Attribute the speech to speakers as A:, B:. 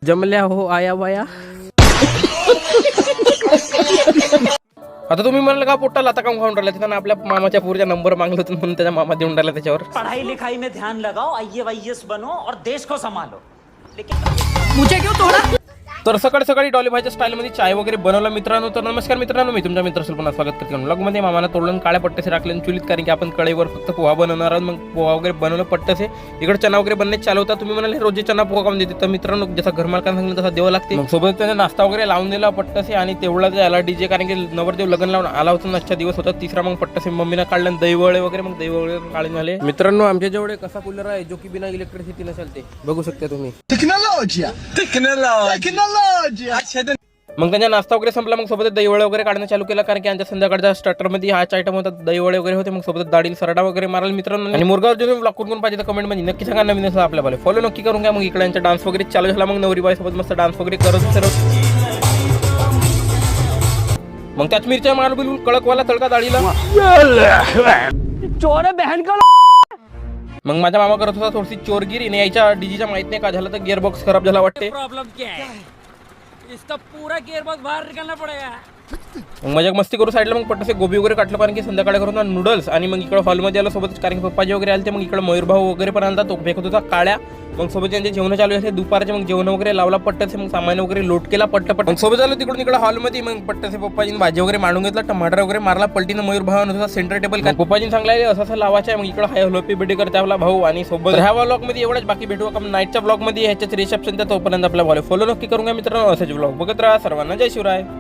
A: जमल्या हो आया वाया. आता तुम्ही म्हणाल का पोटाला आता काम खाऊन राहिला त्यानं आपल्या मामाच्या पुरच्या नंबर मागला होता म्हणून त्याचा मामा देऊन राहिला त्याच्यावर.
B: पढ़ाई लिखाई में ध्यान लगाओ, IAS बनो और देश को संभालो.
C: मुझे क्यों तोड़ा?
A: तर सकाळी सकाळी डॉली भाईच्या स्टाईलमध्ये चाय वगैरे बनवला मित्रांनो. तर नमस्कार मित्रांनो, मी तुमच्या मित्रांसोबत पुन्हा स्वागत करतो. ब्लॉगमध्ये मामाला तोडून काळ्या पट्ट्याचे टाकले चुलीत, कारण की आपण कढईवर फक्त पोहा बनवणार आहोत. मग पोहा वगैरे बनवलं पट्ट्याचे, इकडे चना वगैरे बनणे चालू होता. तुम्ही म्हणाले रोज चना पोहा काऊन देते, तर मित्रांनो जसा घरमालकांना सांगितलं तसा द्यावं लागते. मग सोबत त्याने नाश्ता वगैरे लावून दिला पट्ट्याचे, आणि तेवढा आला डीजे, कारण की नवरदेव लग्न लावून आला होता. नाश्ता दिवस होता तिसरा. मग पट्ट्याचे मम्मीनं काढलं दहीवळे वगैरे, मग दहीवळे काढून झाले. मित्रांनो आमच्या जेवढे कसा कूलर आहे जो की बिना इलेक्ट्रिसिटीला चालते, बघू शकता तुम्ही. मग त्यांचा नाश्ता वगैरे संपला. मग सोबत दहीवळे वगैरे काढणं चालू केलं, कारण की आमच्या संध्याकाळच्या स्टार्टरमध्ये हाच आयटम होता, दहीवळे वगैरे होते. मग सोबत दाढील सरडा वगैरे मारायला मित्रांनो. आणि मुरगाव जो ब्लॉग करून पाहिजे तर कमेंट मध्ये नक्की सांगा. नवीन असं आपल्याला फॉलो नक्की करून घ्या. मग इकडे यांचा डान्स वगैरे चालू झाला. मग नवरी बाई सोबत मस्त डान्स वगैरे करत. मग त्याच मिरच्या माल बिलकुल कडकवाला तडका दाढीला.
C: चोर बहन का.
A: मग माझा मामा करत होता थोडीशी चोरगिरी. आणि यायच्या डीजीच्या माहित नाही का झालं, तर गिअरबॉक्स खराब झाला वाटते.
C: प्रॉब्लम क्या है? इसका पूरा गियरबॉक्स बाहर निकालना पड़ेगा.
A: मग मजा मस्ती करू साईडला. मग पट्टासे गोबी वगैरे काटलं, कारण की संध्याकाळी करून नूडल्स. आणि मग इकडे हॉलमध्ये आलं सोबतच, कारण की पप्पाजी वगैरे आले. मग इकडे मयूरभाऊ वगैरे पण आणतात, तो फेकत होता काळ्या. मग सोबत त्यांचे जेवण चालू झाले दुपारचे. मग जेवण वगैरे लावला पट्टाचे. मग सामान वगैरे लोट केला पट्टपट. मग सोबत आलो तिकडून इकडे हॉलमध्ये. मग पट्टाचे पप्पाजीने भाजी वगैरे मांडून घेतला, टमाटर वगैरे मारला पलटीनं. मयूरभाऊ होता सेंटर टेबल, कारण पप्पाजीने सांगले असं असं लावायचं आहे. मग इकडे हाय हॅपी बर्थडे करते आपला भाऊ. आणि सोबत ह्या ब्लॉगमध्ये एवढंच, बाकी भेटू आपण नाईटच्या ब्लॉगमध्ये. ह्याच्याच रिसेप्शनच्या, तोपर्यंत आपल्या फॉलो नक्की करून घ्या मित्रांनो. असाच ब्लॉग बघत राहा. सर्वांना जय शिवराय.